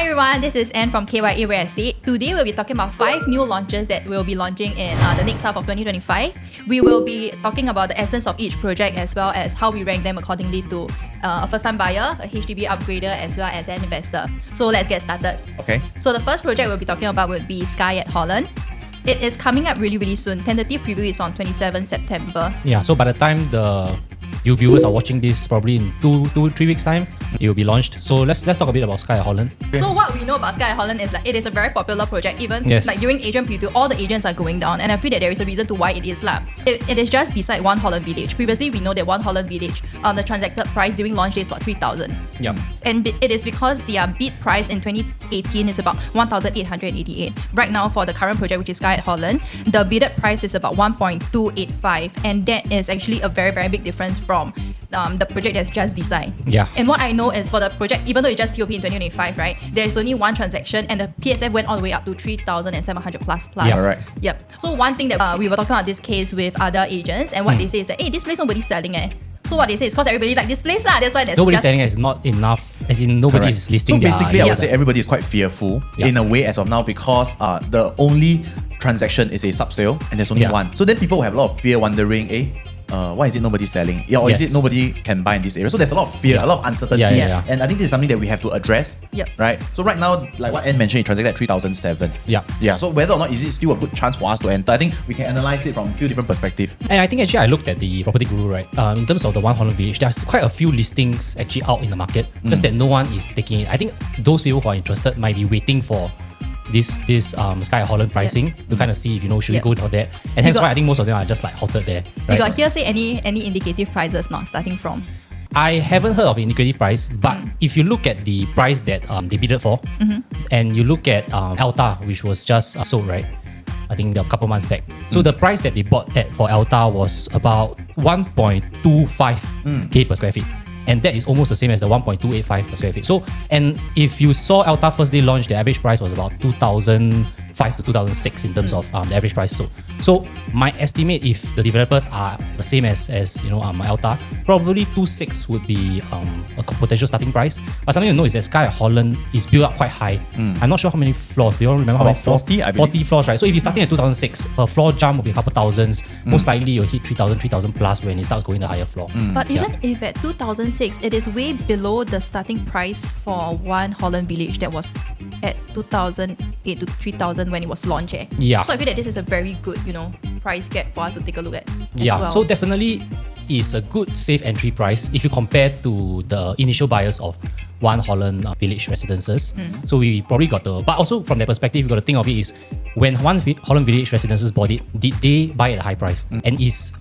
Hi everyone, this is Anne from KYA Real Estate. Today we'll be talking about 5 new launches that we'll be launching in the next half of 2025. We will be talking about the essence of each project as well as how we rank them accordingly to a first-time buyer, a HDB upgrader, as well as an investor. So let's get started. Okay. So the first project we'll be talking about would be Skye At Holland. It is coming up really soon. Tentative preview is on 27 September. Yeah, so by the time you viewers are watching this, probably in 3 weeks time, it will be launched. So let's talk a bit about Skye At Holland. So what we know about Skye At Holland is that it is a very popular project. Even Yes. like during agent preview, all the agents are going down, and I feel that there is a reason to why it is lah. It is just beside One Holland Village. Previously, we know that One Holland Village, the transacted price during launch day is about 3,000. Yeah. And it is because the bid price in 2018 is about 1,888. Right now, for the current project, which is Skye At Holland, the bidded price is about 1.285, and that is actually a very big difference from the project that's just beside. Yeah. And what I know is for the project, even though it's just TOP in 2025, right, there's only one transaction and the PSF went all the way up to 3,700 plus. Yeah, right. Yep. So one thing that we were talking about this case with other agents, and what they say is that, hey, this place nobody's selling So what they say is because everybody like this place lah. That's why there's Nobody's selling it is not enough, as in nobody Correct. is listing So basically, their I would say everybody is quite fearful in a way as of now because the only transaction is a subsale and there's only one. So then people will have a lot of fear wondering, why is it nobody selling? Or is it nobody can buy in this area? So there's a lot of fear, a lot of uncertainty. And I think this is something that we have to address. Right? So right now, like what Anne mentioned, it transacted at 3,007. Yeah. So whether or not is it still a good chance for us to enter, I think we can analyze it from a few different perspectives. And I think actually I looked at the property guru, right? In terms of the One Holland Village, there's quite a few listings actually out in the market. Just that no one is taking it. I think those people who are interested might be waiting for this Skye At Holland pricing to kind of see if should we go for that, and hence why I think most of them are just like halted there. Right? You got here say any indicative prices not starting from? I haven't heard of indicative price, but if you look at the price that they bidded for, and you look at Alta, which was just sold, right? I think a couple months back. So the price that they bought at for Alta was about 1.25k per square feet. And that is almost the same as the 1.285 per square feet. So, and if you saw Alta first day launch, the average price was about 2005 to 2006 in terms of the average price sold. So my estimate, if the developers are the same as Alta, probably 2.6 would be a potential starting price. But something to know is that Skye At Holland is built up quite high. I'm not sure how many floors. Do you all remember how many floors? 40, I believe. 40 floors, right? So if you're starting at 2006, a floor jump will be a couple thousands. Most likely you'll hit 3,000 plus when you start going the higher floor. But even if at 2006, it is way below the starting price for One Holland Village that was at 2008 to 3,000 when it was launched. Yeah. So I feel that this is a very good, price gap for us to take a look at. So definitely is a good safe entry price if you compare to the initial buyers of One Holland Village Residences. So we probably got but also from that perspective, you got to think of it is when One Holland Village Residences bought it, did they buy it at a high price? And is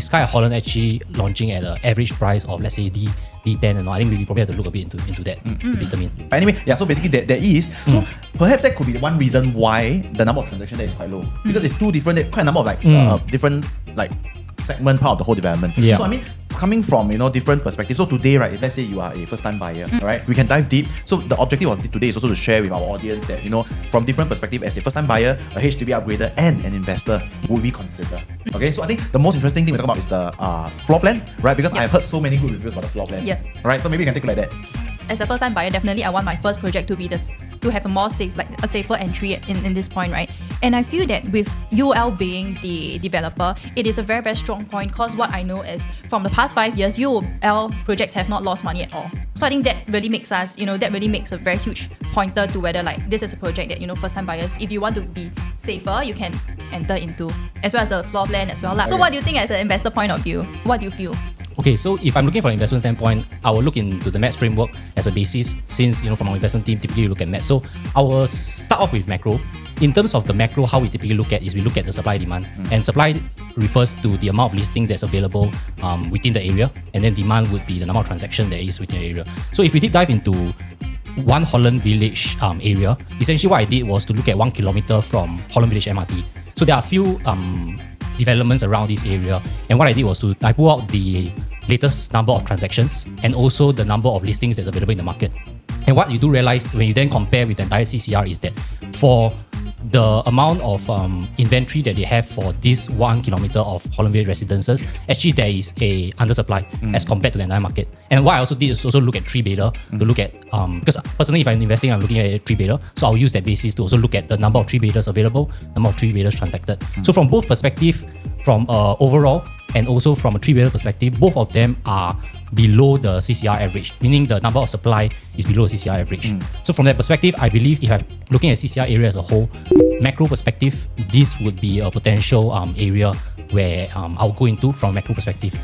Skye At Holland actually launching at an average price of, let's say, D10 and all? I think we probably have to look a bit into that to determine. But anyway, so basically there is. So perhaps that could be one reason why the number of transactions there is quite low. Because it's two different, quite a number of different segment part of the whole development. So I mean, coming from different perspectives. So today, right, if let's say you are a first-time buyer, right, we can dive deep. So the objective of today is also to share with our audience that from different perspectives, as a first-time buyer, a HDB upgrader, and an investor, would we consider? Okay, so I think the most interesting thing we talk about is the floor plan, right? Because I've heard so many good reviews about the floor plan. Right, so maybe you can take a look at that. As a first-time buyer, definitely I want my first project to be to have a more safe, a safer entry in this point, right? And I feel that with UOL being the developer, it is a very strong point because what I know is from the past 5 years, UOL projects have not lost money at all. So I think that really makes us, that really makes a very huge pointer to whether this is a project that, first-time buyers, if you want to be safer, you can enter into, as well as the floor plan as well. So what do you think as an investor point of view? What do you feel? Okay, so if I'm looking from an investment standpoint, I will look into the MAPS framework as a basis since, from our investment team, typically we look at MAPS. So I will start off with macro. In terms of the macro, how we typically look at is we look at the supply demand. And supply refers to the amount of listing that's available within the area. And then demand would be the number of transactions that is within the area. So if we deep dive into One Holland Village area, essentially what I did was to look at 1 kilometer from Holland Village MRT. So there are a few developments around this area, and what I did was I pull out the latest number of transactions and also the number of listings that's available in the market. And what you do realize when you then compare with the entire CCR is that for the amount of inventory that they have for this 1 kilometer of Holland Village residences, actually there is a undersupply as compared to the entire market. And what I also did is also look at tree beta to look at, because personally if I'm investing, I'm looking at a tree beta. So I'll use that basis to also look at the number of tree betas available, number of tree betas transacted. So from both perspective, from overall and also from a tree beta perspective, both of them are below the CCR average, meaning the number of supply is below the CCR average. So from that perspective, I believe if I'm looking at CCR area as a whole, macro perspective, this would be a potential area where I'll go into from a macro perspective.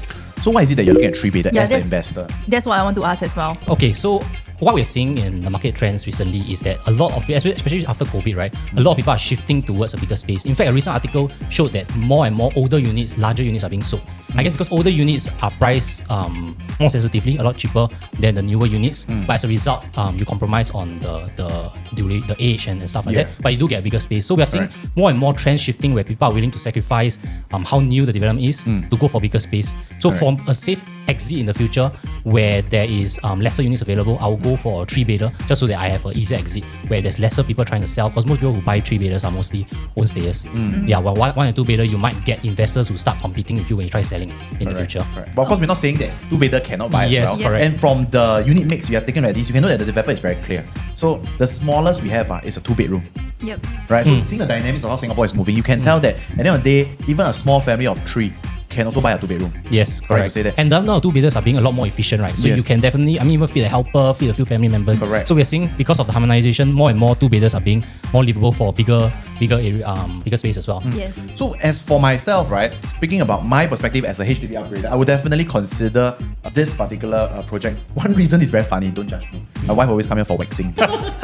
So why is it that you're looking at tree beta as an investor? That's what I want to ask as well. Okay, so what we're seeing in the market trends recently is that a lot of, especially after COVID, right, a lot of people are shifting towards a bigger space. In fact, a recent article showed that more and more older units, larger units are being sold. I guess because older units are priced more sensitively, a lot cheaper than the newer units. But as a result, you compromise on the age and stuff like that. But you do get a bigger space. So we are seeing more and more trends shifting where people are willing to sacrifice how new the development is to go for bigger space. So from a safe exit in the future where there is lesser units available, I will go for a 3 beta just so that I have an easier exit where there's lesser people trying to sell, because most people who buy 3 betas are mostly own stayers. Yeah, while 1 and 2 beta, you might get investors who start competing with you when you try selling in the future. But of course, we're not saying that 2 beta cannot buy as well. Correct. And from the unit mix we are taking like this, you can know that the developer is very clear. So the smallest we have is a 2-bedroom. Yep. Right. So seeing the dynamics of how Singapore is moving, you can tell that at the end of the day, even a small family of 3 can also buy a 2-bedroom. Yes, correct. Right to say that. And now 2 betas are being a lot more efficient, right? So you can definitely, even feed a helper, feed a few family members. Correct. So we're seeing because of the harmonization, more and more 2 betas are being more livable for bigger area, bigger space as well. Yes. So as for myself, right, speaking about my perspective as a HDB upgrader, I would definitely consider this particular project. One reason is very funny, don't judge me. My wife always come here for waxing.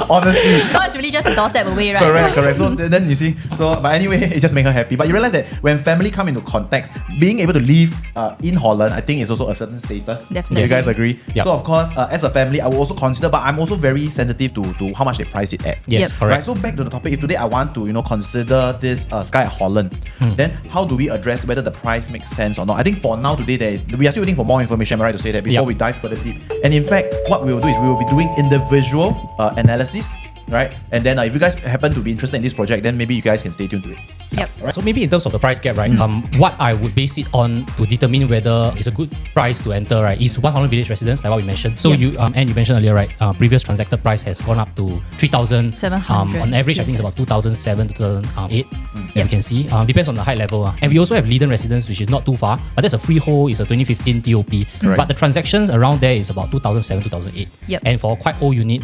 Honestly. No, it's really just a doorstep away, right? Correct. So then you see, but anyway, it just makes her happy. But you realize that when family come into context, being able to live in Holland, I think is also a certain status. Definitely. Do you guys agree? Yep. So of course, as a family, I will also consider, but I'm also very sensitive to how much they price it at. Yes, Yep. correct. Right, so back to the topic, if today I want to consider this Skye At Holland, then how do we address whether the price makes sense or not? I think for now today we are still waiting for more information, right, to say that before we dive further deep. And in fact, what we will do is we will be doing individual analysis, right? And then if you guys happen to be interested in this project, then maybe you guys can stay tuned to it. Yep. So maybe in terms of the price gap, right? What I would base it on to determine whether it's a good price to enter, right, is 1 Holland Village residence, like what we mentioned. So you mentioned earlier, right? Previous transacted price has gone up to 3,700. On average, I think it's about 2007 to 2008. You can see. Depends on the height level. And we also have Leiden residence, which is not too far, but that's a freehold. It's a 2015 TOP. But the transactions around there is about 2007, 2008. Yep. And for a quite old unit,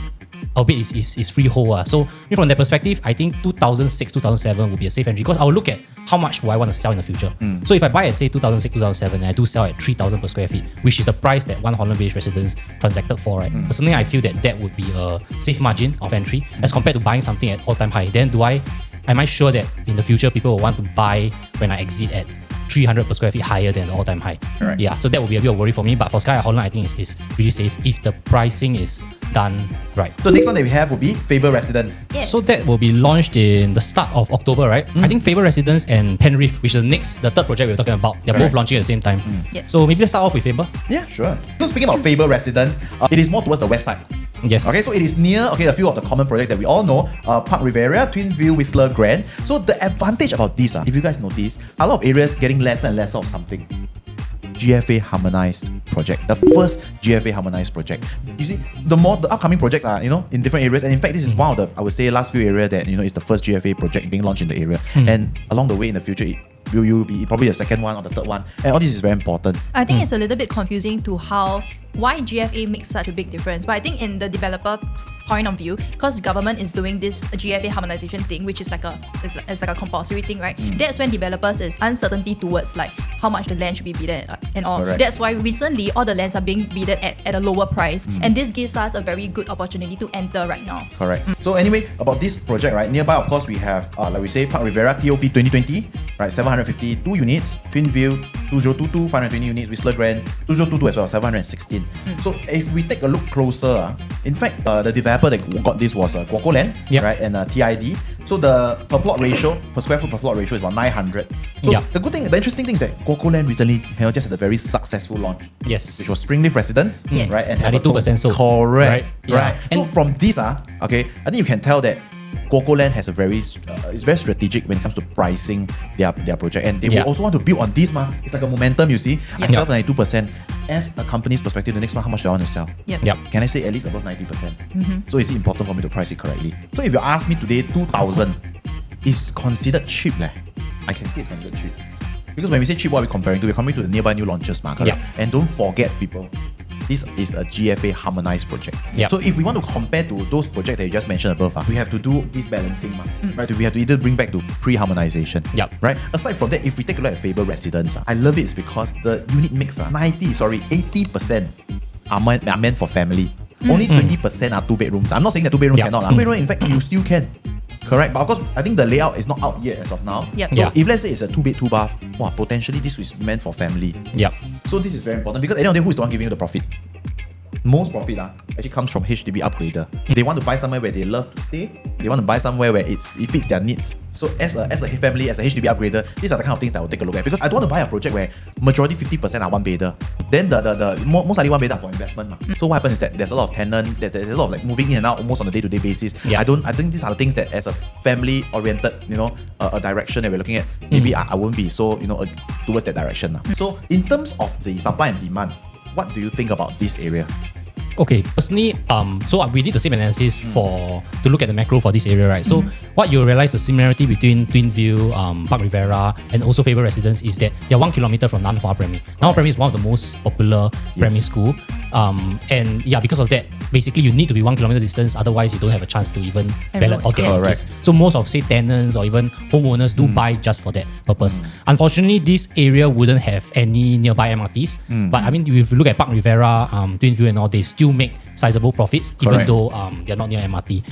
albeit is freehold. So from that perspective, I think 2006, 2007 would be a safe entry, because I will look at how much do I want to sell in the future. So if I buy at say 2006, 2007 and I do sell at 3,000 per square feet, which is the price that 1 Holland Village residence transacted for, right? Personally, I feel that would be a safe margin of entry as compared to buying something at all-time high. Then am I sure that in the future people will want to buy when I exit at 300 per square feet higher than the all-time high? Right. Yeah, so that would be a bit of worry for me. But for Skye At Holland, I think it's really safe if the pricing is done right. So next one that we have will be Faber Residence. Yes. So that will be launched in the start of October, right? I think Faber Residence and Penrith, which is the third project we're talking about, they're both launching at the same time. Yes. So maybe let's start off with Faber. Yeah, sure. So speaking about Faber Residence, it is more towards the west side. Yes. Okay, so it is near a few of the common projects that we all know, Park Riviera, Twin View, Whistler, Grand. So the advantage about this, if you guys notice, a lot of areas getting lesser and lesser of something. GFA harmonized project, the first GFA harmonized project. You see, the upcoming projects are in different areas, and in fact, this is one of the, I would say, last few areas that is the first GFA project being launched in the area. And along the way in the future, you will be probably the second one or the third one, and all this is very important. I think it's a little bit confusing to why GFA makes such a big difference. But I think in the developer's point of view, because government is doing this GFA harmonization thing, which is like it's like a compulsory thing, right? That's when developers is uncertainty towards like how much the land should be bidded at and all. Correct. That's why recently all the lands are being bidded at a lower price, and this gives us a very good opportunity to enter right now. Correct. So anyway, about this project, right, nearby, of course, we have, like we say, Park Riviera, TOP 2020, right, 752 units, Twin View, 2022, 520 units, Whistler Grand, 2022 as well, 716. So if we take a look closer, in fact, the developer that got this was Guoco Land, right, and TID. So the per square foot per plot ratio is about 900. So the interesting thing is that Guoco Land recently just had a very successful launch. Yes. Which was Springleaf Residence, Yes. right, and 92% sold. Correct. Right. Yeah. So from this, okay, I think you can tell that Coco Land has a very it's very strategic when it comes to pricing their project, and they will also want to build on this It's like a momentum, you see. I sell 92%. As a company's perspective, the next one, how much do I want to sell? Can I say at least above 90%? So it's important for me to price it correctly. So if you ask me today, 2,000 is considered cheap. I can say it's considered cheap. Because when we say cheap, what are we comparing to? We're comparing to the nearby new launches market. And don't forget, people, this is a GFA harmonized project. So if we want to compare to those projects that you just mentioned above, we have to do this balancing. Right? We have to either bring back to pre-harmonization. Right? Aside from that, if we take a look at Faber Residence, I love it because the unit mix, 80% are meant for family. Only 20% are 2 bedrooms. I'm not saying that 2 bedroom cannot. 2 bedroom, in fact, you still can. Correct, but of course, I think the layout is not out yet as of now. So if let's say it's a 2 bed, 2 bath, potentially this is meant for family. So this is very important because at the end of the day, who is the one giving you the profit? Most profit actually comes from HDB upgrader. They want to buy somewhere where they love to stay. They want to buy somewhere where it fits their needs. So as a family, as a HDB upgrader, these are the kind of things that I will take a look at, because I don't want to buy a project where majority 50% are one bedder. Then the most likely one bedder are for investment. So what happens is that there's a lot of tenant, there's a lot of like moving in and out almost on a day-to-day basis. I think these are the things that as a family oriented, a direction that we're looking at, maybe I won't be so towards that direction. So in terms of the supply and demand, what do you think about this area? Okay, personally, so we did the same analysis to look at the macro for this area, right? So what you realize the similarity between Twinview, Park Rivera, and also Faber Residence is that they're 1 kilometer from Nanhua Primary. Nanhua Primary is one of the most popular primary school. And because of that, basically you need to be 1 kilometer distance, otherwise you don't have a chance to even ballot or get seats. So most of say tenants or even homeowners do buy just for that purpose. Unfortunately, this area wouldn't have any nearby MRTs. But I mean, if you look at Park Rivera, Twinview and all, they still make sizable profits even though they're not near MRT.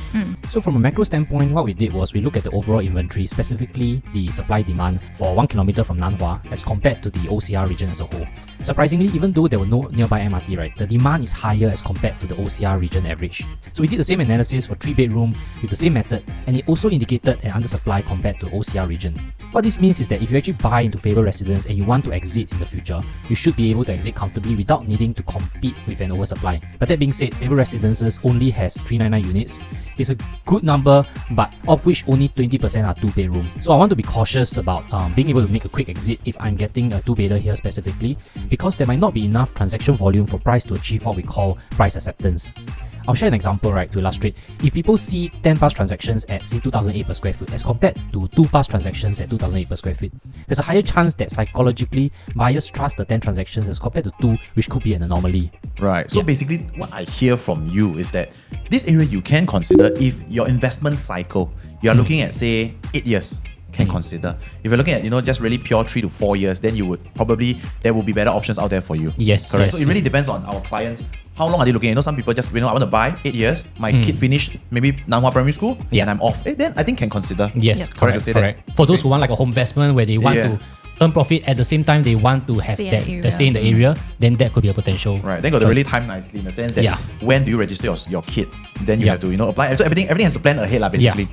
So from a macro standpoint, what we did was we looked at the overall inventory, specifically the supply demand for 1 kilometer from Nanhua as compared to the OCR region as a whole. Surprisingly, even though there were no nearby MRT, right, the demand is higher as compared to the OCR region average. So we did the same analysis for 3-bedroom with the same method, and it also indicated an undersupply compared to OCR region. What this means is that if you actually buy into Faber Residence and you want to exit in the future, you should be able to exit comfortably without needing to compete with an oversupply. But that being said, Faber Residences only has 399 units. It's a good number, but of which only 20% are 2-bedroom. So I want to be cautious about being able to make a quick exit if I'm getting a 2-bedder here specifically, because there might not be enough transaction volume for price to achieve what we call price acceptance. I'll share an example, right, to illustrate. If people see 10 plus transactions at say 2008 per square foot as compared to 2 plus transactions at 2008 per square feet, there's a higher chance that psychologically buyers trust the 10 transactions as compared to 2, which could be an anomaly. Right. So basically, what I hear from you is that this area you can consider if your investment cycle, you are looking at say 8 years. Can consider. If you're looking at just really pure 3 to 4 years, then you would probably there will be better options out there for you. Yes, correct. Yes, so it really depends on our clients. How long are they looking? Some people just I want to buy 8 years. My kid finished maybe Nanhua Primary School and I'm off. Then I think can consider. Yes, correct to say that. For those who want like a home investment where they want to earn profit at the same time they want to have stay in the area, then that could be a potential. Right. Then got to really time nicely in the sense that when do you register your kid? Then you have to apply. So everything has to plan ahead basically.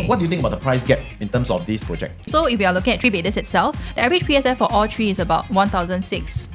What do you think about the price gap in terms of this project? So if we are looking at 3-bedders itself, the average PSF for all 3 is about 1,006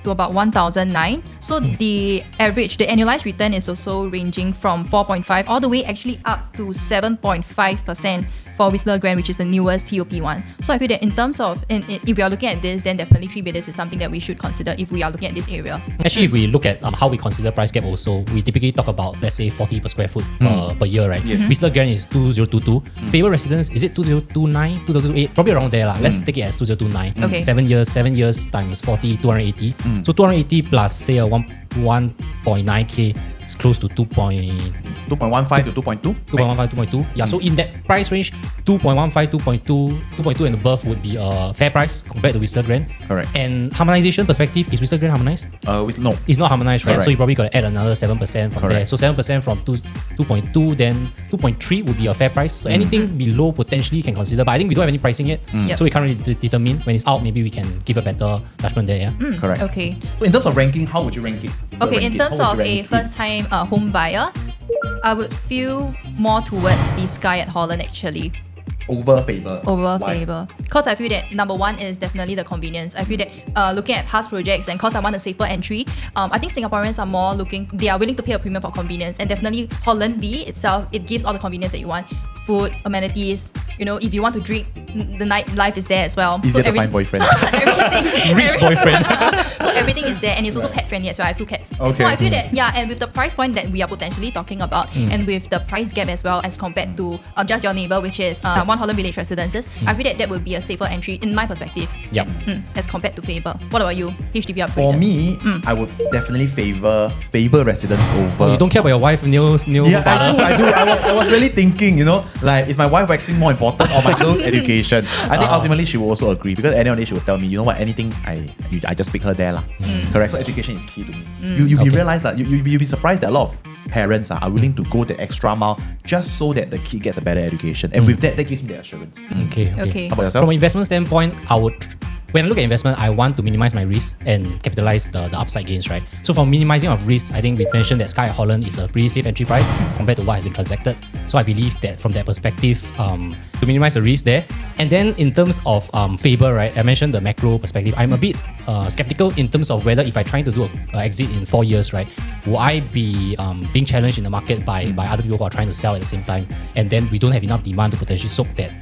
to about 1,009. So the annualized return is also ranging from 4.5 all the way actually up to 7.5% for Whistler Grand, which is the newest TOP one. So I feel that in terms of, if we are looking at this, then definitely 3-bedders is something that we should consider if we are looking at this area. Actually, if we look at how we consider price gap also, we typically talk about, let's say, 40 per square foot per year, right? Yes. Whistler Grand is 2022. Faber Residence, is it 2029, 2028? Probably around there. Let's take it as 2029. Okay. 7 years times 40, 280. So 280 plus, say, a 1.9k is close to 2.15 to 2.2. 2.2. Yeah, so in that price range, 2.15, 2.2 and above would be a fair price compared to Whistler Grand. Correct. And harmonization perspective, is Whistler Grand harmonized? No. It's not harmonized, right? Correct. So you probably got to add another 7% from there. So 7% from 2.2, then 2.3 would be a fair price. So anything below potentially can consider, but I think we don't have any pricing yet. So we can't really determine. When it's out, maybe we can give a better judgment there. Yeah. Correct. Okay. So in terms of ranking, how would you rank it? Okay, in terms of a first-time home buyer, I would feel more towards the Skye At Holland actually. Over Faber. Faber. Because I feel that number one is definitely the convenience. I feel that looking at past projects and because I want a safer entry, I think Singaporeans are they are willing to pay a premium for convenience, and definitely Holland B itself, it gives all the convenience that you want. food, amenities. You know, if you want to drink, the nightlife is there as well. Easier to find boyfriend. Rich boyfriend. So everything is there, and it's also pet friendly as well. I have 2 cats. Okay. So I feel that and with the price point that we are potentially talking about, and with the price gap as well as compared to just your neighbor, which is One Holland Village Residences, I feel that would be a safer entry in my perspective. Yep. As compared to Faber. What about you? HDB upgraded. For me, I would definitely favor Faber Residence over. You don't care about your wife, Neil Yeah, father? I do. I was really thinking, you know, like, is my wife waxing more important or my girl's education? I think ultimately she will also agree, because at the end of the day she will tell me, you know what, anything I just pick her there lah. Correct. So education is key to me. You realize that you'll be surprised that a lot of parents are willing to go the extra mile just so that the kid gets a better education, and with that gives me the assurance. Okay. Okay. How about yourself? From an investment standpoint, when I look at investment, I want to minimize my risk and capitalize the upside gains, right? So for minimizing of risk, I think we mentioned that Skye At Holland is a pretty safe entry price compared to what has been transacted. So I believe that from that perspective, to minimize the risk there. And then in terms of Faber, right, I mentioned the macro perspective. I'm a bit skeptical in terms of whether if I try to do an exit in 4 years, right, will I be being challenged in the market by other people who are trying to sell at the same time, and then we don't have enough demand to potentially soak that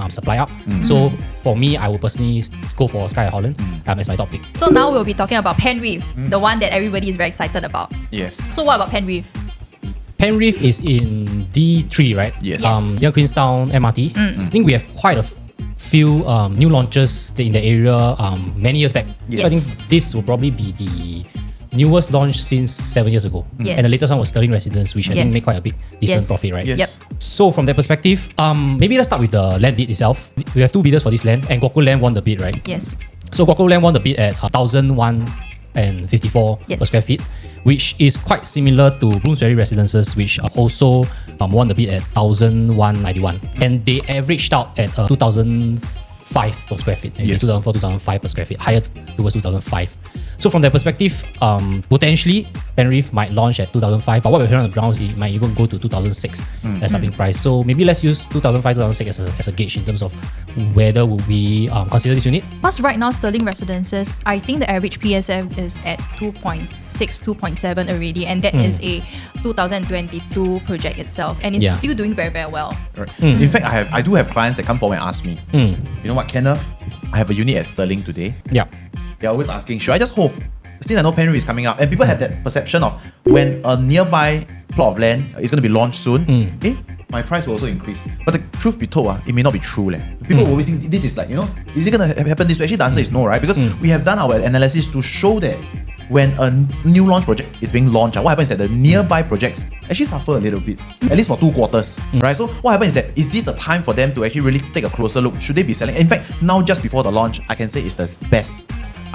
supply up. So for me, I would personally go for Skye At Holland as my top pick. So now we'll be talking about Penrith, the one that everybody is very excited about. Yes. So what about Penrith? Penrith is in D3, right? Yes. Near Queenstown MRT. I think we have quite a few new launches in the area many years back. Yes. So I think this will probably be the newest launch since 7 years ago. Yes. And the latest one was Sterling Residence, which I think made quite a big decent profit, right? Yes. Yep. So from that perspective, maybe let's start with the land bid itself. We have 2 bidders for this land, and Guoco Land won the bid, right? Yes. So Guoco Land won the bid at 1,001.54 per square feet, which is quite similar to Bloomsbury Residences, which also won the bid at 1,191. And they averaged out at 2,005 per square feet, maybe Yes. 2004, 2005 per square feet, higher towards 2005. So from that perspective, potentially Penrith might launch at 2005, but what we're hearing on the ground is it might even go to 2006 as starting price. So maybe let's use 2005, 2006 as a gauge in terms of whether will we consider this unit. Plus right now Sterling Residences, I think the average PSF is at 2.6, 2.7 already, and that is a 2022 project itself, and it's still doing very, very well. Right. In fact, I do have clients that come forward and ask me, you know what, Kenneth, I have a unit at Sterling today. Yeah. They're always asking, should I just hope? Since I know Penrith is coming up, and people have that perception of when a nearby plot of land is going to be launched soon, my price will also increase. But the truth be told, it may not be true. People always think this is like, you know, is it going to happen this way? Actually, the answer is no, right? Because we have done our analysis to show that when a new launch project is being launched, what happens is that the nearby projects actually suffer a little bit, at least for 2 quarters, right? So what happens is that, is this a time for them to actually really take a closer look? Should they be selling? In fact, now just before the launch, I can say it's the best.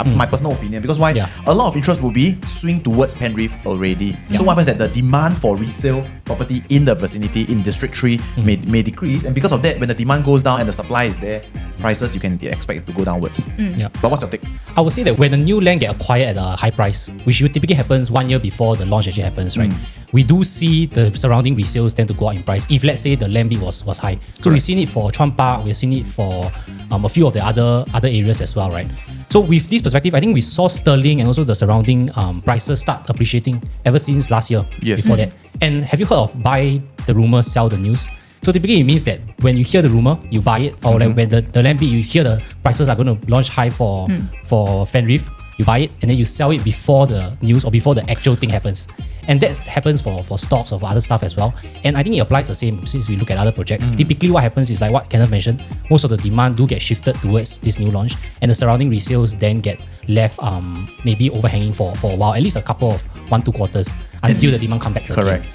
My personal opinion, because why? A lot of interest will be swing towards Penrith already. So what happens is that the demand for resale property in the vicinity in District 3 may decrease, and because of that, when the demand goes down and the supply is there, prices you can expect it to go downwards. But what's your take? I would say that when a new land get acquired at a high price, which typically happens 1 year before the launch actually happens, right? We do see the surrounding resales tend to go up in price if, let's say, the land bid was high. So we've seen it for Chuan Park, we've seen it for a few of the other areas as well, right? So with this perspective, I think we saw Sterling and also the surrounding prices start appreciating ever since last year. Yes. Before that. And have you heard of buy the rumor, sell the news? So typically it means that when you hear the rumor, you buy it, or like when the land bid, you hear the prices are going to launch high for Penrith, you buy it and then you sell it before the news or before the actual thing happens. And that happens for stocks or for other stuff as well. And I think it applies the same since we look at other projects. Typically what happens is like what Kenneth mentioned, most of the demand do get shifted towards this new launch, and the surrounding resales then get left maybe overhanging for a while, at least a couple of 1-2 quarters until the demand come back. Correct.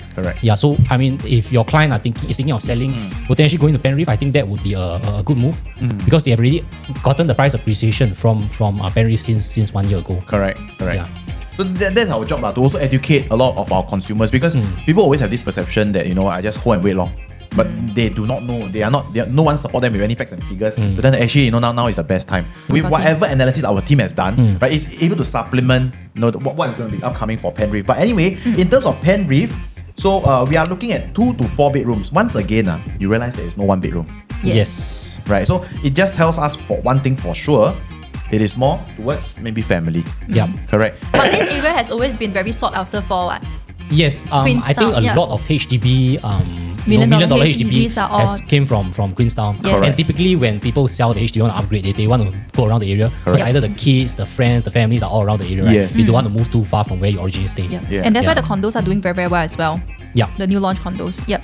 Yeah, so I mean, if your client is thinking of selling, potentially going to Penrith, I think that would be a good move because they have already gotten the price appreciation from Penrith since 1 year ago. Correct. Yeah. So that's our job to also educate a lot of our consumers, because people always have this perception that, you know, I just hold and wait long. But they do not know. No one support them with any facts and figures. But then actually, you know, now is the best time. With whatever analysis our team has done, right, it's able to supplement, you know, what is going to be upcoming for Penrith. But anyway, in terms of Penrith, so we are looking at 2 to 4 bedrooms. Once again, you realize there is no 1 bedroom. Yes. Right. So it just tells us for one thing for sure, it is more towards maybe family. Yeah. Correct. But this area has always been very sought after for what? Yes, I think a lot of HDB Million million dollar dollar HDB HDBs are all- has came from Queenstown. Yes. And typically when people sell the HDB want to upgrade, they want to go around the area because either the kids, the friends, the families are all around the area, right? Yes. You don't want to move too far from where you originally stay. Yeah. Yeah. And that's why Yeah. the condos are doing very, very well as well. Yeah. The new launch condos. Yep.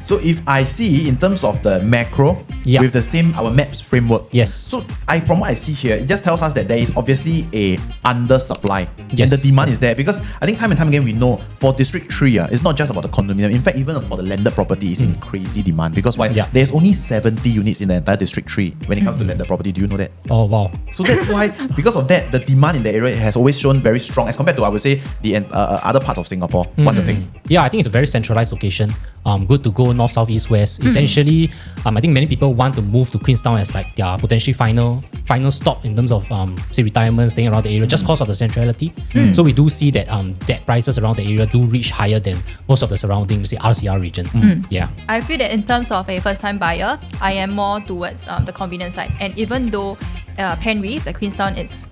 So if I see in terms of the macro Yeah. with the same our maps framework. Yes. So from what I see here, it just tells us that there is obviously a undersupply. Yes. And the demand is there because I think time and time again we know for District 3, it's not just about the condominium. In fact, even for the landed property, it's in crazy demand because why? Yeah. There's only 70 units in the entire District 3 when it comes to landed property. Do you know that? Oh wow. So that's why, because of that, the demand in the area has always shown very strong as compared to, I would say, the other parts of Singapore. What's your thing? Yeah, I think it's a very centralized location. Good to go north, south, east, west. Essentially, I think many people want to move to Queenstown as like their potentially final stop in terms of say retirement, staying around the area, just because of the centrality. So we do see that that prices around the area do reach higher than most of the surrounding, say RCR region. Yeah. I feel that in terms of a first-time buyer, I am more towards the convenience side. And even though Penrith, the Queenstown is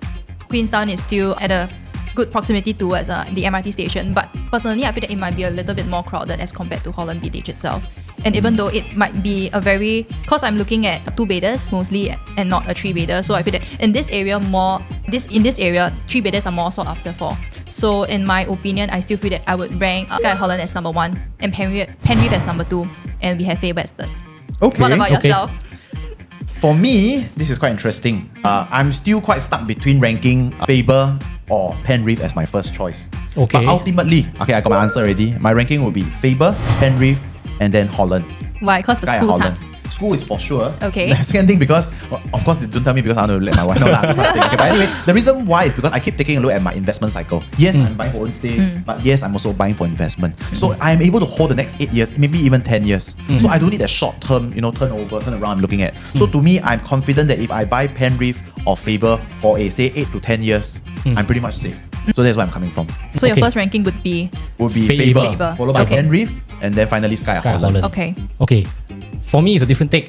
still at a good proximity towards the MRT station, but personally I feel that it might be a little bit more crowded as compared to Holland Village itself. And even though it might be a very, because I'm looking at 2-bedders mostly and not a 3-bedder, so I feel that in this area 3-bedders are more sought after for. So in my opinion, I still feel that I would rank Skye At Holland as number 1 and Penrith as number 2, and we have Faber as third. Okay. What about Okay. yourself? For me, this is quite interesting. I'm still quite stuck between ranking Faber or Penrith as my first choice. Okay. But ultimately, I got my answer already. My ranking will be Faber, Penrith, and then Holland. Why? Because the Skye At schools, Holland. huh? School is for sure. Okay. The second thing, because of course don't tell me because I want to let my wife know that. Okay, but anyway, the reason why is because I keep taking a look at my investment cycle. Yes, I'm buying for own stay, but yes, I'm also buying for investment. So I'm able to hold the next 8 years, maybe even 10 years. So I don't need a short term, turnaround I'm looking at. So to me, I'm confident that if I buy Penrith or Faber for a say 8 to 10 years, I'm pretty much safe. So that's where I'm coming from. So your Okay. first ranking would be Faber. Faber. Followed by Okay. Penrith, and then finally Skye At Skye At Holland. Holland. okay. Okay. For me, it's a different take.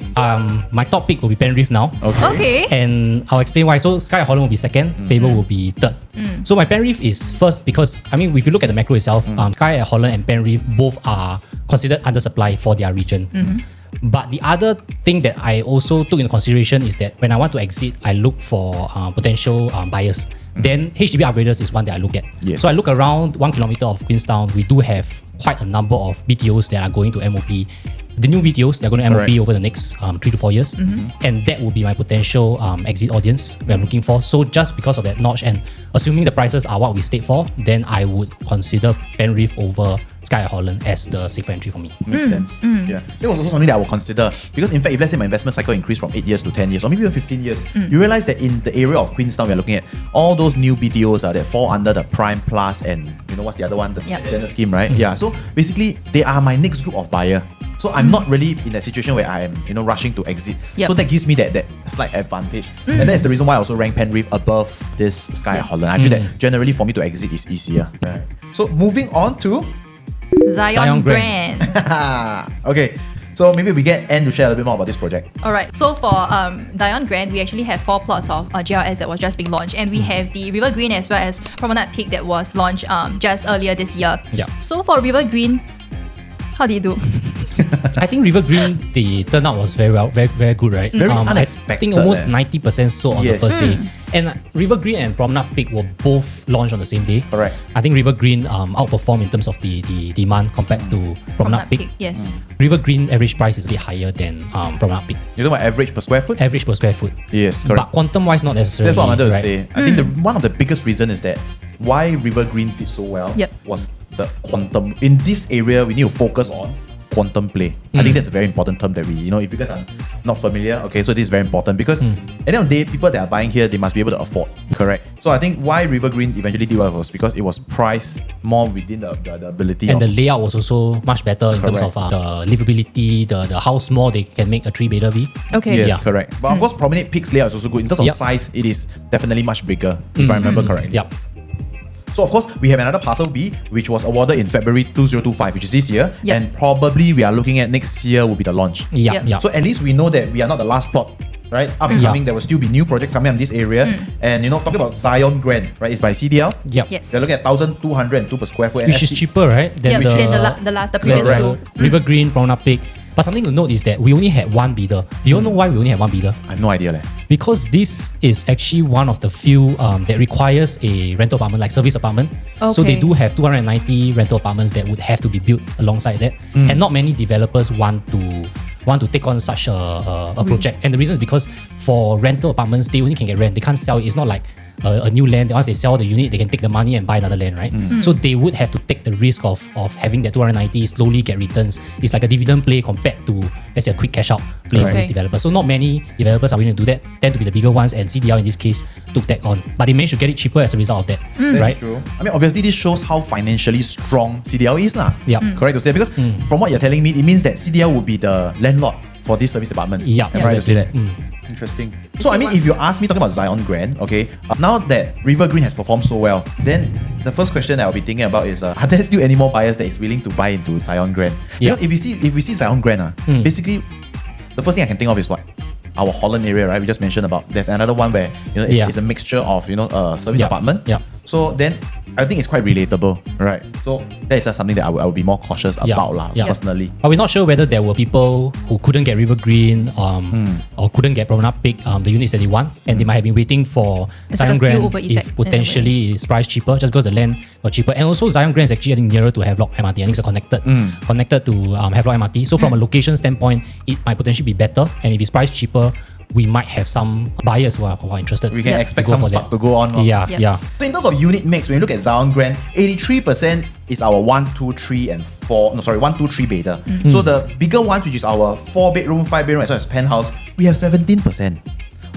My top pick will be Penrith now. Okay. And I'll explain why. So Skye At Holland will be second, Faber will be third. So my Penrith is first because, I mean, if you look at the macro itself, Skye At Holland and Penrith both are considered undersupply for their region. But the other thing that I also took into consideration is that when I want to exit, I look for potential buyers. Then HDB upgraders is one that I look at. Yes. So I look around 1 kilometer of Queenstown. We do have quite a number of BTOs that are going to MOP. The new BTOs, they're going to MOP Correct. over the next 3 to 4 years. And that will be my potential exit audience we are looking for. So just because of that notch and assuming the prices are what we state for, then I would consider Penrith over Skye At Holland as the safer entry for me. Makes sense. Yeah. That was also something that I would consider because in fact, if let's say my investment cycle increased from 8 years to 10 years or maybe even 15 years, you realize that in the area of Queenstown, we're looking at all those new BTOs that fall under the Prime Plus and what's the other one? The Yep. standard scheme, right? Yeah. So basically, they are my next group of buyer. So I'm not really in a situation where I am, rushing to exit. Yep. So that gives me that slight advantage. And that's the reason why I also rank Penrith above this Skye At Holland. I feel that generally for me to exit is easier. Right. So moving on to Zyon Zyon Grand. Grand. okay. So maybe we get Anne to share a little bit more about this project. Alright, so for Zyon Grand, we actually have 4 plots of GLS that was just being launched, and we have the River Green as well as Promenade Peak that was launched just earlier this year. Yeah. So for River Green, how did you do? I think River Green, the turnout was very well, very, very good, right? Very I unexpected, think almost eh? 90% sold on the Yes. first day. And River Green and Promenade Peak were both launched on the same day. Correct. I think River Green outperformed in terms of the demand compared to Promenade Peak. yes. River Green average price is a bit higher than Promenade Peak. You know what average per square foot? Average per square foot. Yes, correct. But quantum wise, not necessarily. That's what I wanted to right? say. I think one of the biggest reasons is that why River Green did so well Yep. was the quantum. In this area, we need to focus on quantum play. I think that's a very important term that we, if you guys are not familiar, okay, so this is very important because at the end of the day, people that are buying here, they must be able to afford, correct? So I think why River Green eventually did well was because it was priced more within the ability And of... the layout was also much better in terms of the livability, the how small they can make a 3-bedder be. Okay. Yes, Yeah. correct. But of course, Promenade Peak's layout is also good. In terms of Yep. size, it is definitely much bigger, if I remember correctly. Yep. So of course, we have another parcel B, which was awarded in February 2025, which is this year. Yep. And probably we are looking at next year will be the launch. Yeah. Yep. Yeah. So at least we know that we are not the last plot right? Up and coming, there will still be new projects coming in this area. And talking about Zyon Grand, right? It's by CDL. Yep. Yes. They're looking at 1,202 per square foot. Which is cheaper, right? Yeah, Than the previous Correct. two. River Green, Promenade Peak. But something to note is that we only had one bidder. Do you know why we only had one bidder? I have no idea. Because this is actually one of the few that requires a rental apartment, like service apartment. So they Okay. do have 290 rental apartments that would have to be built alongside that. And not many developers want to take on such a project. And the reason is because for rental apartments, they only can get rent. They can't sell it. It's not like a new land. Once they sell the unit, they can take the money and buy another land, right? So they would have to take the risk of having that 290 slowly get returns. It's like a dividend play compared to, let's say, a quick cash out play for this Okay. developer. So not many developers are willing to do that. Tend to be the bigger ones, and CDL in this case took that on. But they managed to get it cheaper as a result of that, That's right? true. I mean, obviously, this shows how financially strong CDL is, lah. Yep. Correct to say, because from what you're telling me, it means that CDL would be the landlord for this service apartment. Yeah, Am I right to say that? exactly. Interesting. So, I mean, if you ask me talking about Zyon Grand, okay, now that River Green has performed so well, then the first question that I'll be thinking about is, are there still any more buyers that is willing to buy into Zyon Grand? Yeah. Because if we see Zyon Grand, basically, the first thing I can think of is what? Our Holland area, right? We just mentioned about. There's another one where it's a mixture of service apartment. Yeah. So then I think it's quite relatable, right? So that is just something that I would be more cautious about, personally. But we're not sure whether there were people who couldn't get River Green or couldn't get Promenade Peak, the units that they want, and they might have been waiting for It's like a Zyon Grand spillover effect if in a potentially it's priced cheaper, just because the land got cheaper. And also Zyon Grand is actually, I think, nearer to Havelock MRT. I think it's connected to Havelock MRT. So from a location standpoint, it might potentially be better. And if it's priced cheaper, we might have some buyers who are interested. We can Yeah. expect to go some for spark that. to go on. lor. Yeah. So in terms of unit mix, when you look at Zyon Grand, 83% is our 1, 2, 3 and 4. No, sorry, 1, 2, 3 beta. So the bigger ones, which is our 4-bedroom, 5-bedroom, as well as penthouse, we have 17%.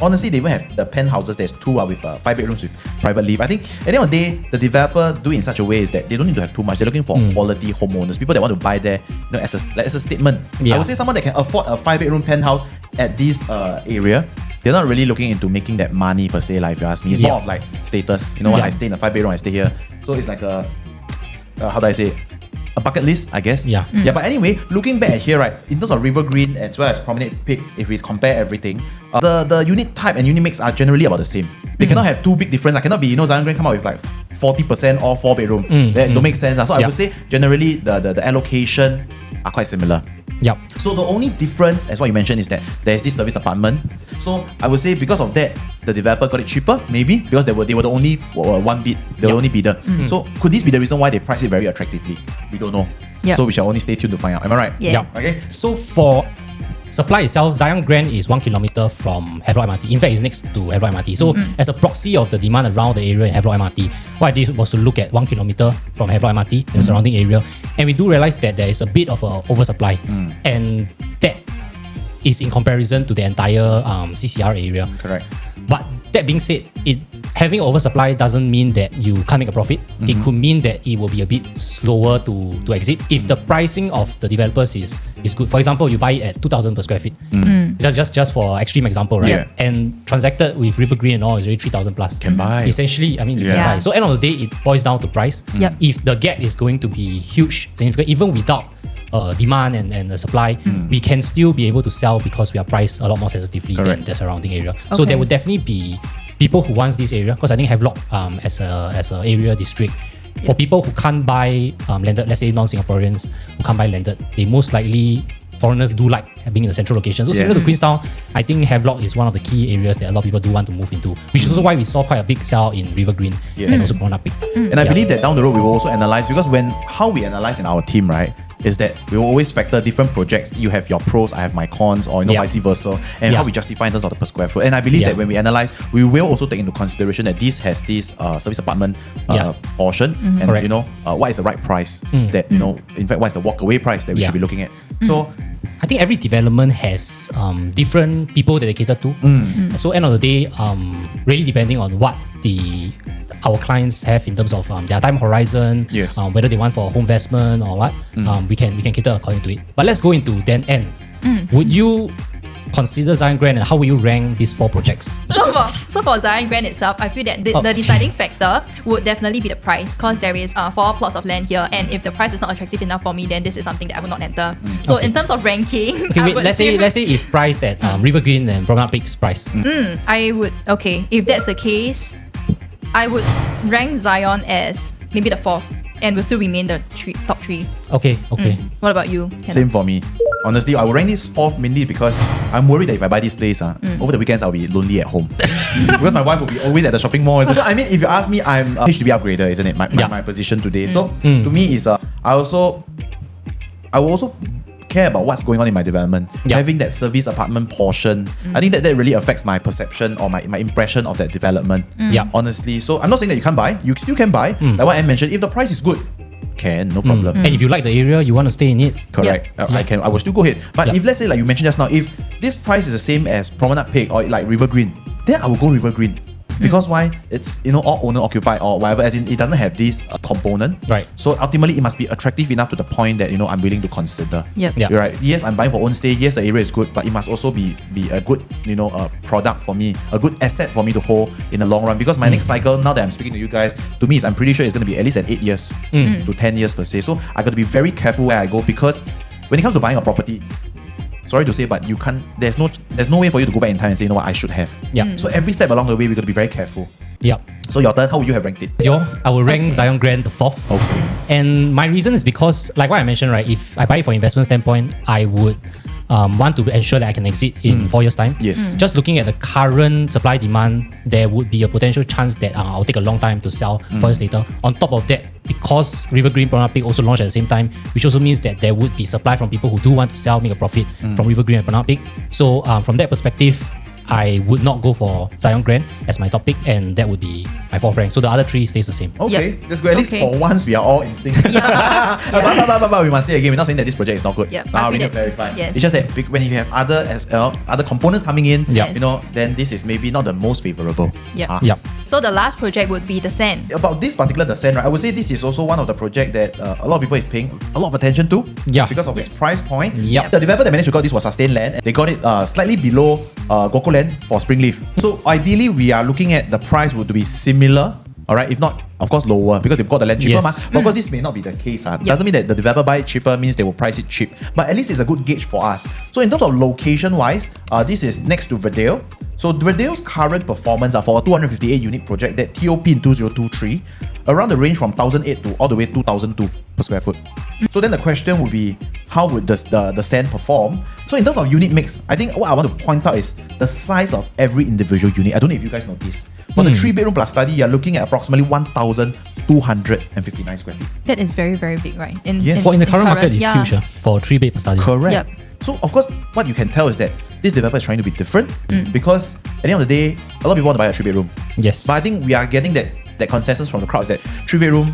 Honestly, they even have the penthouses. There's 2 with 5 bedrooms with private lift. I think at the end of the day, the developer do it in such a way is that they don't need to have too much. They're looking for quality homeowners, people that want to buy there, as a statement. Yeah. I would say someone that can afford a 5-bedroom penthouse at this area. They're not really looking into making that money per se, like if you ask me. It's more of like status. You know what? Yeah. I stay in a 5-bedroom, I stay here. So it's like a how do I say it? A bucket list, I guess. Yeah. Yeah, but anyway, looking back at here, right, in terms of River Green as well as Promenade Peak, if we compare everything, the unit type and unit mix are generally about the same. They cannot have too big difference. I cannot be, Zyon Grand come out with like 40% or 4-bedroom. That don't make sense. So I would say generally the allocation are quite similar. Yep. So the only difference, as what you mentioned, is that there's this service apartment. So I would say because of that, the developer got it cheaper, maybe because they were the only one bid, they were the only bidder. So could this be the reason why they price it very attractively? We don't know. Yep. So we shall only stay tuned to find out. Am I right? Yeah. Okay. So for supply itself, Zyon Grand is 1 kilometer from Havelock MRT. In fact, it's next to Havelock MRT. So as a proxy of the demand around the area in Havelock MRT, what I did was to look at 1 kilometer from Havelock MRT, the surrounding area, and we do realize that there is a bit of an oversupply, and that is in comparison to the entire CCR area. Correct. But that being said, having oversupply doesn't mean that you can't make a profit. It could mean that it will be a bit slower to exit. If the pricing of the developers is good, for example, you buy it at 2,000 per square feet. Just for extreme example, right? Yeah. And transacted with River Green and all is already 3,000 plus. Can buy. Essentially, I mean, you can Yeah. buy. So end of the day, it boils down to price. Yep. If the gap is going to be huge, significant, even without demand and the supply, we can still be able to sell because we are priced a lot more sensitively than Correct. the surrounding area. So Okay. there would definitely be people who wants this area, because I think Havelock as a area district, for people who can't buy landed, let's say non-Singaporeans who can't buy landed, they most likely, foreigners do like being in the central location. So similar to Yes. Queenstown, I think Havelock is one of the key areas that a lot of people do want to move into, which is also why we saw quite a big sell in River Green Yes. and also Promenade Peak. And I believe that down the road we will also analyze, because how we analyze in our team, right, is that we will always factor different projects. You have your pros, I have my cons, or Yeah. vice versa, and Yeah. how we justify in terms of the per square foot. And I believe Yeah. that when we analyze, we will also take into consideration that this has this service apartment Yeah. portion, and Correct. what is the right price that in fact what is the walkaway price that we Yeah. should be looking at. So I think every development has different people that they cater to. So end of the day, really depending on what our clients have in terms of their time horizon, Yes. whether they want for home investment or what, we can cater according to it. But let's go into then end. Would you consider Zyon Grand and how will you rank these 4 projects? So for Zyon Grand itself, I feel that the deciding factor would definitely be the price, because there is 4 plots of land here, and if the price is not attractive enough for me, then this is something that I would not enter. So in terms of ranking, Okay, wait, let's say it's priced at River Green and Promenade Peak's price. If that's the case, I would rank Zyon as maybe the 4th, and will still remain the top 3. Okay. What about you, Kenneth? Same for me. Honestly, I will rank this 4th mainly because I'm worried that if I buy this place, over the weekends I'll be lonely at home. Because my wife will be always at the shopping mall. I mean, if you ask me, I'm a HDB upgrader, isn't it? My position today. So to me is I will also care about what's going on in my development. Having that service apartment portion, I think that really affects my perception or my impression of that development. Honestly. So I'm not saying that you can't buy. You still can buy. Like what I mentioned, if the price is good, no problem. And if you like the area, you want to stay in it. Correct. I will still go ahead. But if let's say like you mentioned just now, if this price is the same as Promenade Peak or like River Green, then I will go River Green. Because why? It's all owner occupied or whatever, as in it doesn't have this component. Right. So ultimately it must be attractive enough to the point that I'm willing to consider. Yep. You're right. Yes, I'm buying for own stay. Yes, the area is good, but it must also be a good product for me, a good asset for me to hold in the long run. Because my next cycle, now that I'm speaking to you guys, to me I'm pretty sure it's going to be at least at 8 years to 10 years per se. So I got to be very careful where I go, because when it comes to buying a property, sorry to say, but you can't. There's no way for you to go back in time and say, you know what, I should have. So every step along the way, we got to be very careful. So your turn. How would you have ranked it? I will rank Zyon Grand the 4th. Okay. And my reason is because, like what I mentioned, right? If I buy it for investment standpoint, I would want to ensure that I can exit in 4 years' time. Yes. Just looking at the current supply demand, there would be a potential chance that I'll take a long time to sell 4 years later. On top of that, because River Green Promenade Peak also launched at the same time, which also means that there would be supply from people who do want to sell, make a profit from River Green and Promenade Peak. So from that perspective, I would not go for Zyon Grand as my top pick, and that would be my 4th rank. So the other 3 stays the same. Okay, that's good. At least for once we are all in sync. But we must say again, we're not saying that this project is not good. We need to clarify. Yes. It's just that when you have other components coming in, then this is maybe not the most favorable. So the last project would be the Sand. About this particular The Sand, right, I would say this is also one of the projects that a lot of people is paying a lot of attention to. Because of its price point. The developer that managed to get this was Sustain Land. They got it slightly below Goko Land for Springleaf. So ideally, we are looking at the price would be similar. Alright, if not, of course, lower, because they've got the land cheaper. But of course, this may not be the case. Doesn't mean that the developer buy it cheaper means they will price it cheap. But at least it's a good gauge for us. So in terms of location-wise, this is next to Verdale. So Verdale's current performance are for a 258 unit project that TOP in 2023, around the range from 1,008 to all the way 2,002 per square foot. So then the question would be, how would the Sand perform? So in terms of unit mix, I think what I want to point out is the size of every individual unit. I don't know if you guys noticed. For the 3-bedroom plus study, you're looking at approximately 1,259 square feet. That is very, very big, right? In the current market, it's huge for 3-bed per study. Correct. So of course, what you can tell is that this developer is trying to be different because at the end of the day, a lot of people want to buy a 3-bedroom. Yes. But I think we are getting that consensus from the crowd is that 3-bedroom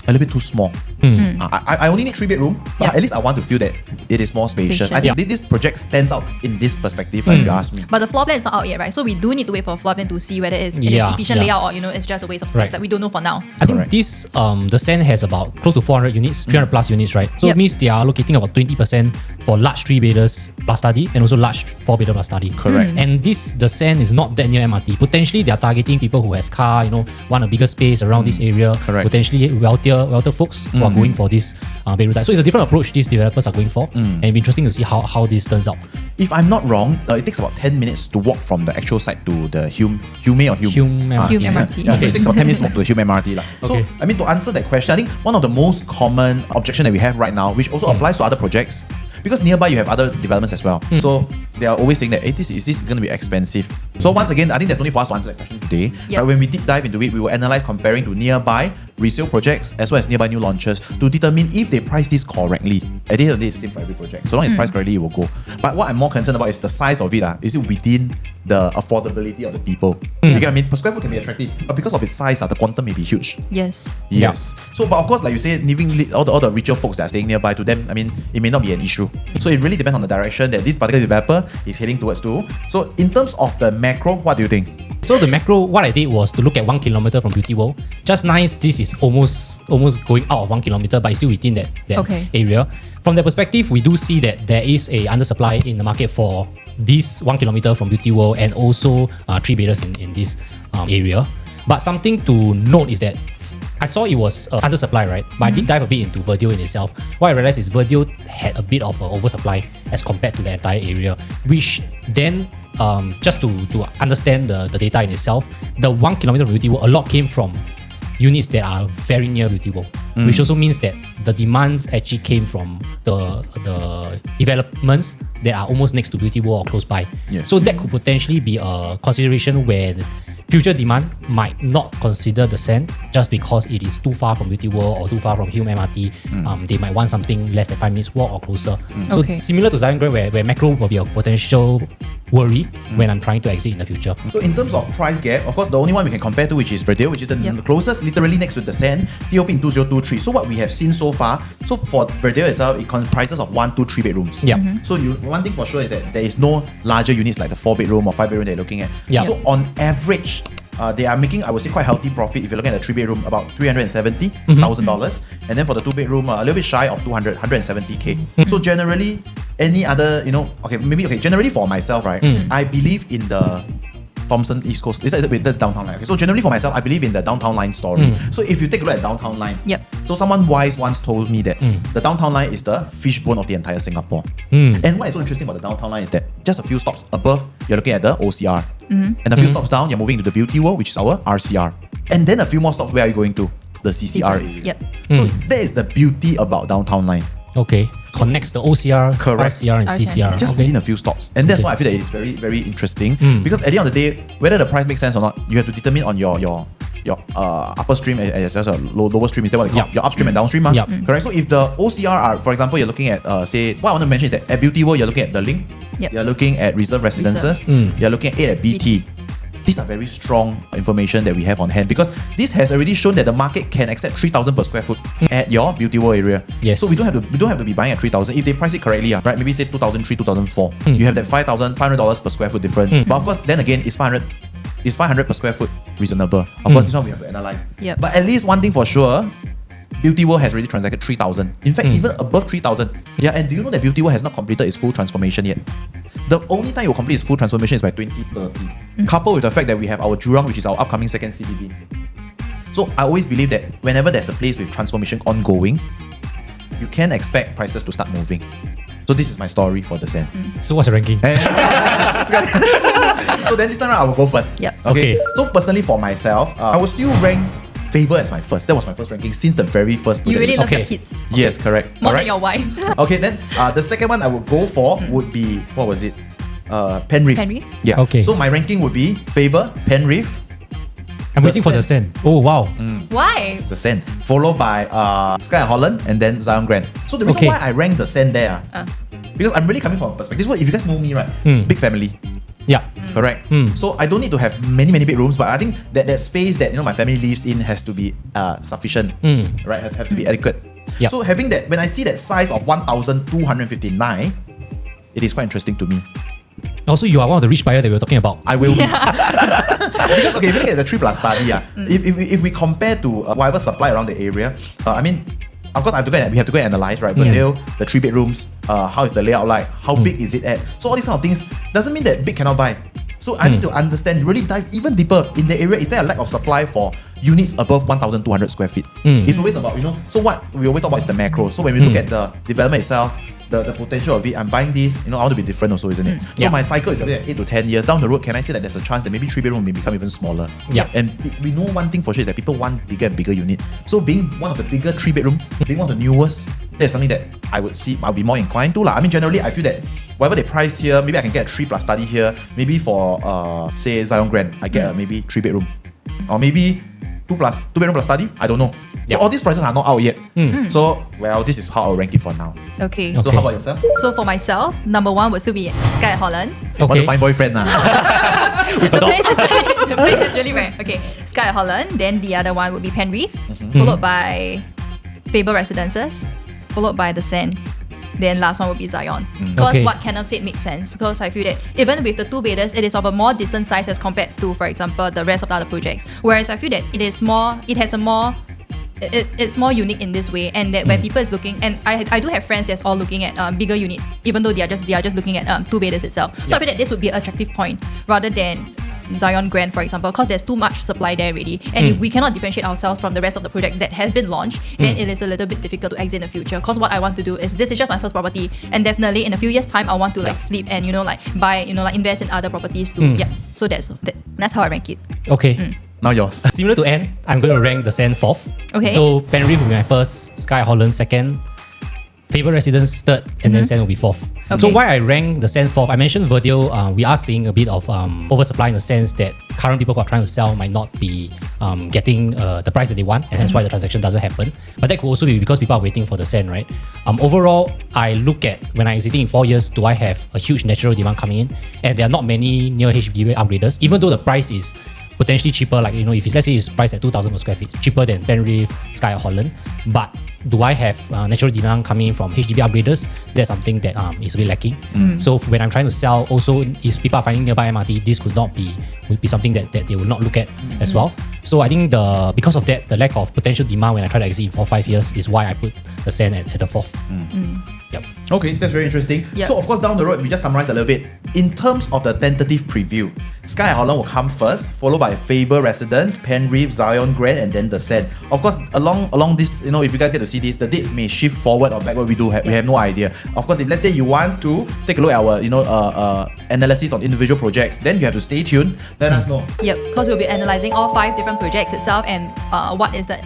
a little bit too small. I only need 3-bedroom, but at least I want to feel that it is more spacious. I think this project stands out in this perspective, if you ask me. But the floor plan is not out yet, right? So we do need to wait for a floor plan to see whether it's efficient layout or it's just a waste of space that we don't know for now. I think this the Sand has about close to 400 units, 300 plus units, right? So it means they are allocating about 20% for large 3-bedders plus study and also large 4-bedder plus study. Correct. And the Sand is not that near MRT. Potentially they are targeting people who has car, want a bigger space around this area. Correct. Potentially wealthier folks who are going for this bedroom type. So it's a different approach these developers are going for, and it'll be interesting to see how this turns out. If I'm not wrong, it takes about 10 minutes to walk from the actual site to the Hume MRT. Hume MRT. So it takes about 10 minutes to walk to the Hume MRT. So, I mean, to answer that question, I think one of the most common objection that we have right now, which also applies to other projects, because nearby you have other developments as well. So they are always saying that, hey, is this going to be expensive? So once again, I think there's no need for us to answer that question today. But when we deep dive into it, we will analyze comparing to nearby resale projects as well as nearby new launches to determine if they price this correctly. At the end of the day, it's the same for every project. So long as it's priced correctly, it will go. But what I'm more concerned about is the size of it. Is it within the affordability of the people? You get what I mean? Per square foot can be attractive, but because of its size, the quantum may be huge. Yes. So, but of course, like you say, living all the richer folks that are staying nearby, to them, I mean, it may not be an issue. So it really depends on the direction that this particular developer is heading towards to. So in terms of the macro, what do you think? So the macro, what I did was to look at 1 kilometer from Beauty World. Just nice, this is almost going out of 1 kilometer, but it's still within that area. From that perspective, we do see that there is a undersupply in the market for this 1 kilometer from Beauty World and also 3 beders in this area. But something to note is that I saw it was under supply, right? But I did dive a bit into Verdale in itself. What I realized is Verdale had a bit of oversupply as compared to the entire area, which then, just to understand the data in itself, the 1 kilometer of Beauty World, a lot came from units that are very near Beauty World, which also means that the demands actually came from the developments that are almost next to Beauty World or close by. Yes. So that could potentially be a consideration when future demand might not consider the sand just because it is too far from Beauty World or too far from Hume MRT. They might want something less than 5 minutes walk or closer. So similar to Zyon Grand, where macro will be a potential worry when I'm trying to exit in the future. So in terms of price gap, of course, the only one we can compare to, which is Verdale, which is the closest, literally next to the sand, TOP in 2023. So what we have seen so far, so for Verdale itself, it comprises of 1, 2, 3 bedrooms. So one thing for sure is that there is no larger units like the 4 bedroom or 5 bedroom they're looking at. So on average, they are making, I would say, quite healthy profit. If you're looking at the 3 bedroom, about $370,000, and then for the 2 bedroom, a little bit shy of 170K. So generally, any other, generally for myself, right, I believe in the Thomson East Coast. That's downtown line. Okay, so generally for myself, I believe in the downtown line story. So if you take a look at downtown line, so someone wise once told me that the downtown line is the fishbone of the entire Singapore. And what is so interesting about the downtown line is that just a few stops above, you're looking at the OCR. And a few stops down, you're moving to the Beauty World, which is our RCR. And then a few more stops, where are you going to? The CCR area. So that is the beauty about downtown line. Okay. Connects the OCR, RCR, and CCR. Just within a few stops. And that's why I feel that it's very, very interesting. Because at the end of the day, whether the price makes sense or not, you have to determine on your upper stream as well as lower stream. Is that what they call your upstream and downstream? Correct? So if the OCR are, for example, you're looking at, say, what I want to mention is that at Beauty World, you're looking at the Link, you're looking at Reserve Residences, you're looking at 8 at BT. These are very strong information that we have on hand, because this has already shown that the market can accept 3,000 per square foot at your Beauty World area. Yes. So we don't have to be buying at 3,000 if they price it correctly, right? Maybe say 2003, 2004. You have that $500 per square foot difference. But of course, then again, is 500 per square foot reasonable? Of course, this one we have to analyze. But at least one thing for sure, Beauty World has already transacted 3,000. In fact, even above 3,000. And do you know that Beauty World has not completed its full transformation yet? The only time it will complete its full transformation is by 2030. Coupled with the fact that we have our Jurong, which is our upcoming second CBD. So I always believe that whenever there's a place with transformation ongoing, you can expect prices to start moving. So this is my story for the sand. So what's your ranking? So then this time around, I will go first. Okay. So personally for myself, I will still rank Faber as my first. That was my first ranking since the very first. You really love your kids. Yes, correct. More than your wife. Okay, then the second one I would go for would be, what was it? Penrith. Yeah. Okay. So my ranking would be Faber, Penrith. I'm waiting for the sand. Oh, wow. Why? The sand. Followed by Skye At Holland and then Zyon Grand. So the reason why I rank the sand there, because I'm really coming from a perspective. If you guys know me, right? Big family. Yeah. Correct. So I don't need to have many bedrooms, but I think that space that my family lives in has to be sufficient, right? Have to be adequate. So having that, when I see that size of 1,259, it is quite interesting to me. Also, you are one of the rich buyers that we were talking about. I will be. Because if you look at the 3+ study, if we compare to whatever supply around the area, I mean, of course, we have to go and analyze, right? Verdale, the 3 bedrooms, how is the layout like? How big is it at? So all these kind of things doesn't mean that big cannot buy. So I need to understand, really dive even deeper in the area. Is there a lack of supply for units above 1,200 square feet? It's always about, so what we always talk about is the macro. So when we look at the development itself, the potential of it, I'm buying this, I want to be different also, isn't it? So my cycle is 8 to 10 years. Down the road, can I say that there's a chance that maybe 3 bedroom may become even smaller? And we know one thing for sure is that people want bigger and bigger unit. So being one of the bigger 3 bedroom, being one of the newest, that's something that I would see, I'll be more inclined to. I mean, generally, I feel that whatever they price here, maybe I can get a 3+ study here. Maybe for, say, Zyon Grand, I get maybe 3 bedroom. Or maybe 2 bedroom plus study, I don't know. So all these prices are not out yet. So, this is how I'll rank it for now. Okay. So how about yourself? So for myself, number 1 would still be Skye At Holland. Want to find boyfriend now? The place is really rare. Okay, Skye At Holland. Then the other one would be Penrith, followed by Faber Residences, followed by the Sand. Then last one would be Zyon. Because what Kenneth said makes sense. Because I feel that even with the 2 beders, it is of a more decent size as compared to, for example, the rest of the other projects. Whereas I feel that it has a more it's more unique in this way, and that when people is looking, and I do have friends that's all looking at bigger unit, even though they are just looking at two-bedders itself. So I feel that this would be an attractive point rather than Zyon Grand, for example, because there's too much supply there already. And if we cannot differentiate ourselves from the rest of the projects that have been launched, then it is a little bit difficult to exit in the future. Because what I want to do is, this is just my first property, and definitely in a few years' time, I want to like flip and like buy, like invest in other properties too. Yeah. So that's how I rank it. Okay. Now yours. Similar to Anne, I'm going to rank the Sand 4th. Okay. So Penrith will be my first, Skye At Holland 2nd, Faber Residence 3rd, and then Sand will be 4th. Okay. So why I rank the Sand 4th, I mentioned Verdale, we are seeing a bit of oversupply in the sense that current people who are trying to sell might not be getting the price that they want, and that's why the transaction doesn't happen. But that could also be because people are waiting for the Sand, right? Overall, I look at when I'm exiting in 4 years, do I have a huge natural demand coming in? And there are not many near HDB upgraders, even though the price is potentially cheaper, like if it's, let's say it's priced at 2,000 per square feet, cheaper than Penrith, Skye At Holland. But do I have natural demand coming in from HDB upgraders? That's something that is a bit lacking. So when I'm trying to sell, also if people are finding nearby MRT, this would be something that they will not look at as well. So I think because of that, the lack of potential demand when I try to exit in 4 or 5 years is why I put the Sand at the 4th. Yep. Okay, that's very interesting. Yep. So of course, down the road, we just summarized a little bit. In terms of the tentative preview, Skye At Holland will come first, followed by Faber Residence, Penrith, Zyon Grand, and then the Sand. Of course, along this, if you guys get to see this, the dates may shift forward or backward. We have no idea. Of course, if let's say you want to take a look at our analysis on individual projects, then you have to stay tuned. Let us know. Yep, because we'll be analyzing all 5 different projects itself, and what is the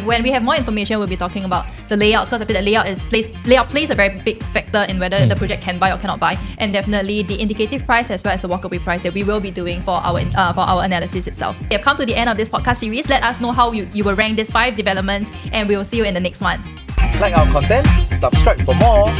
when we have more information, we'll be talking about the layouts, because I feel that layout plays a very big factor in whether the project can buy or cannot buy, and definitely the indicative price as well as the walkaway price that we will be doing for our analysis itself. We have come to the end of this podcast series. Let us know how you will rank these 5 developments, and we will see you in the next one. Like our content, subscribe for more.